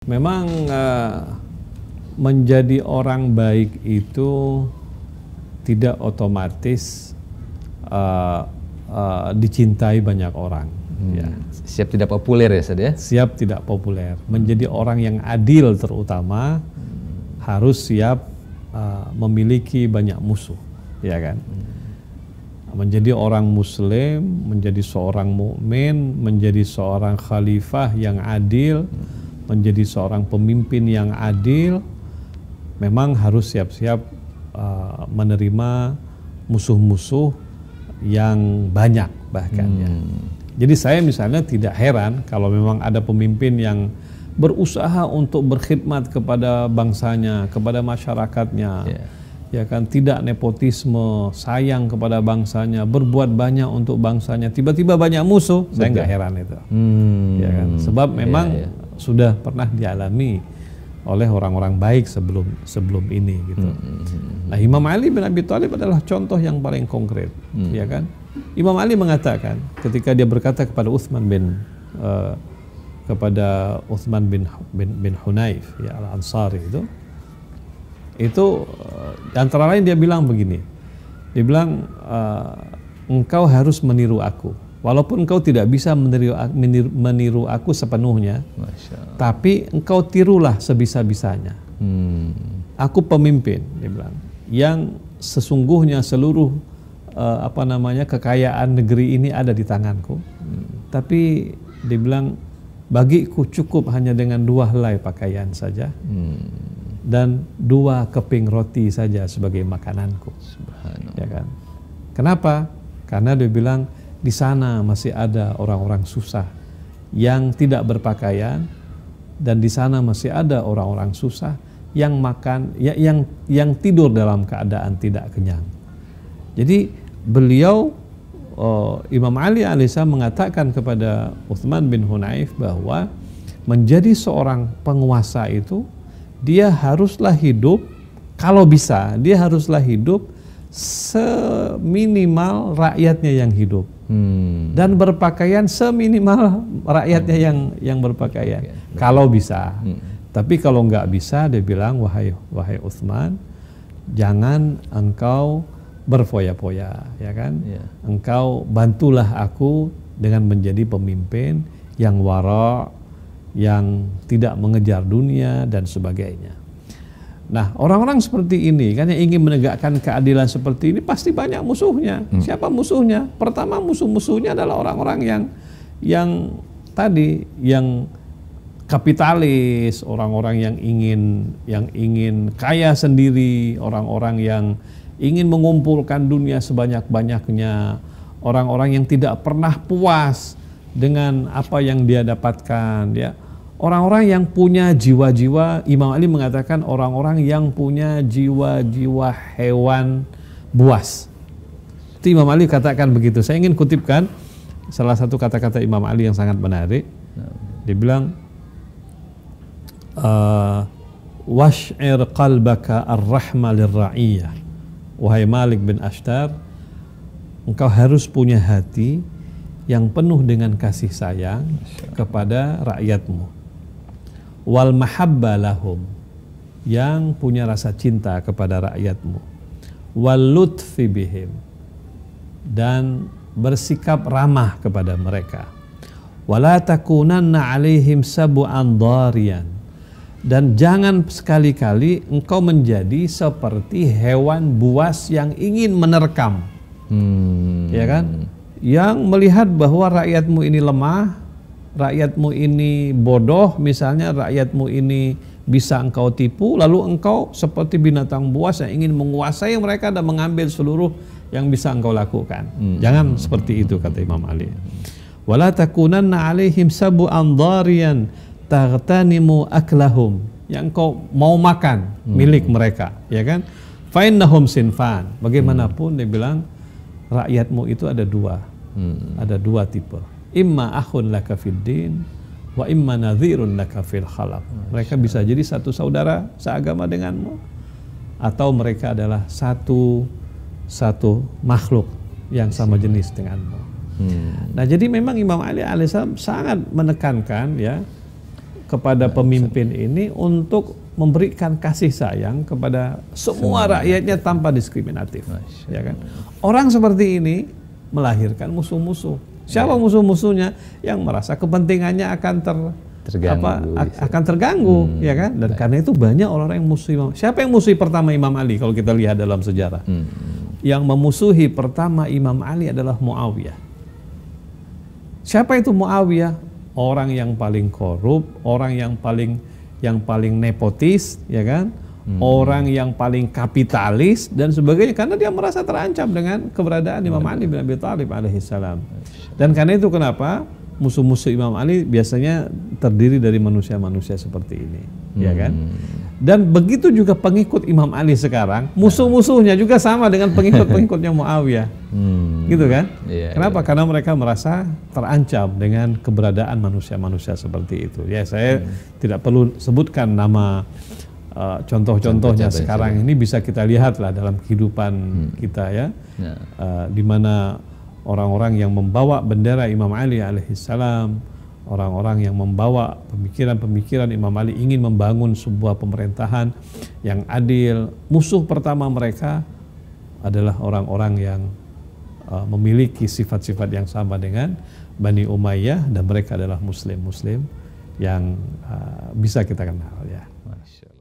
memang menjadi orang baik itu tidak otomatis dicintai banyak orang. Ya. Siap tidak populer ya, Ustaz ya? Siap tidak populer. Menjadi orang yang adil terutama harus siap memiliki banyak musuh, ya kan? Menjadi orang muslim, menjadi seorang mukmin, menjadi seorang khalifah yang adil, menjadi seorang pemimpin yang adil, memang harus siap-siap menerima musuh-musuh yang banyak bahkan ya. Jadi saya misalnya tidak heran kalau memang ada pemimpin yang berusaha untuk berkhidmat kepada bangsanya, kepada masyarakatnya, ya kan, tidak nepotisme, sayang kepada bangsanya, berbuat banyak untuk bangsanya, tiba-tiba banyak musuh. Saya nggak heran itu, ya kan, sebab memang sudah pernah dialami oleh orang-orang baik sebelum ini gitu. Nah, Imam Ali bin Abi Thalib adalah contoh yang paling konkret, ya kan. Imam Ali mengatakan ketika dia berkata kepada Utsman bin Hunayf ya, Al-Ansari itu antara lain dia bilang begini. Dia bilang engkau harus meniru aku. Walaupun engkau tidak bisa meniru aku sepenuhnya, tapi engkau tirulah sebisa-bisanya. Aku pemimpin, dia bilang, yang sesungguhnya seluruh kekayaan negeri ini ada di tanganku. Tapi dia bilang, bagiku cukup hanya dengan 2 helai pakaian saja dan 2 keping roti saja sebagai makananku. Ya kan? Kenapa? Karena dia bilang di sana masih ada orang-orang susah yang tidak berpakaian, dan di sana masih ada orang-orang susah yang makan, yang tidur dalam keadaan tidak kenyang. Jadi beliau Imam Ali alaihissalam mengatakan kepada Utsman bin Hunayf bahwa menjadi seorang penguasa itu dia haruslah hidup, kalau bisa dia haruslah hidup seminimal rakyatnya yang hidup, dan berpakaian seminimal rakyatnya yang berpakaian, kalau bisa. Tapi kalau nggak bisa, dia bilang, wahai Utsman, jangan engkau berfoya-foya, ya kan? Engkau bantulah aku dengan menjadi pemimpin yang wara, yang tidak mengejar dunia dan sebagainya. Nah, orang-orang seperti ini kan yang ingin menegakkan keadilan seperti ini pasti banyak musuhnya. Siapa musuhnya? Pertama, musuh-musuhnya adalah orang-orang yang kapitalis, orang-orang yang ingin kaya sendiri, orang-orang yang ingin mengumpulkan dunia sebanyak-banyaknya, orang-orang yang tidak pernah puas dengan apa yang dia dapatkan, ya. Orang-orang yang punya jiwa-jiwa, Imam Ali mengatakan orang-orang yang punya jiwa-jiwa hewan buas. Itu Imam Ali katakan begitu. Saya ingin kutipkan salah satu kata-kata Imam Ali yang sangat menarik. Dia bilang, wash'ir qalbaka ar-rahma lirra'iyah. Wahai Malik bin Ashtar, engkau harus punya hati yang penuh dengan kasih sayang kepada rakyatmu. Wal mahabba lahum, yang punya rasa cinta kepada rakyatmu. Wal lutfi bihim, dan bersikap ramah kepada mereka. Wala takunanna alaihim sab'an dhariyan, dan jangan sekali-kali engkau menjadi seperti hewan buas yang ingin menerkam. Ya kan? Yang melihat bahwa rakyatmu ini lemah, rakyatmu ini bodoh, misalnya rakyatmu ini bisa engkau tipu, lalu engkau seperti binatang buas yang ingin menguasai mereka dan mengambil seluruh yang bisa engkau lakukan. Jangan seperti itu, kata Imam Ali. Wala takunanna alaihim sab'an dhariyan taghtanimu aklahum, yang engkau mau makan milik mereka, ya kan? Fa innahum sinfan. Bagaimanapun dia bilang rakyatmu itu ada dua. Ada 2 tipe. Imma akhun laka fid din wa imma nadhirun laka fil khalaq. Mereka bisa jadi satu saudara seagama denganmu, atau mereka adalah satu makhluk yang sama jenis denganmu. Nah, jadi memang Imam Ali alaihissalam sangat menekankan, ya, kepada pemimpin ini untuk memberikan kasih sayang kepada semua rakyatnya tanpa diskriminatif, ya kan? Orang seperti ini melahirkan musuh-musuh. Siapa musuh-musuhnya? Yang merasa kepentingannya akan terganggu, ya kan? Dan karena itu banyak orang yang musuh Imam. Siapa yang musuhi pertama Imam Ali kalau kita lihat dalam sejarah? Yang memusuhi pertama Imam Ali adalah Muawiyah. Siapa itu Muawiyah? Orang yang paling korup, orang yang paling nepotis, ya kan? Orang yang paling kapitalis dan sebagainya, karena dia merasa terancam dengan keberadaan Imam Ali bin Abi Thalib alaihissalam. Dan karena itu kenapa musuh-musuh Imam Ali biasanya terdiri dari manusia-manusia seperti ini, ya kan? Dan begitu juga pengikut Imam Ali sekarang, musuh-musuhnya juga sama dengan pengikut-pengikutnya Muawiyah, gitu kan? Kenapa? Karena mereka merasa terancam dengan keberadaan manusia-manusia seperti itu. Ya, saya tidak perlu sebutkan nama contoh-contohnya sekarang ini, bisa kita lihat lah dalam kehidupan kita, ya, di mana orang-orang yang membawa bendera Imam Ali alaihissalam, orang-orang yang membawa pemikiran-pemikiran Imam Ali ingin membangun sebuah pemerintahan yang adil. Musuh pertama mereka adalah orang-orang yang memiliki sifat-sifat yang sama dengan Bani Umayyah, dan mereka adalah muslim-muslim yang bisa kita kenal, ya. Masya Allah.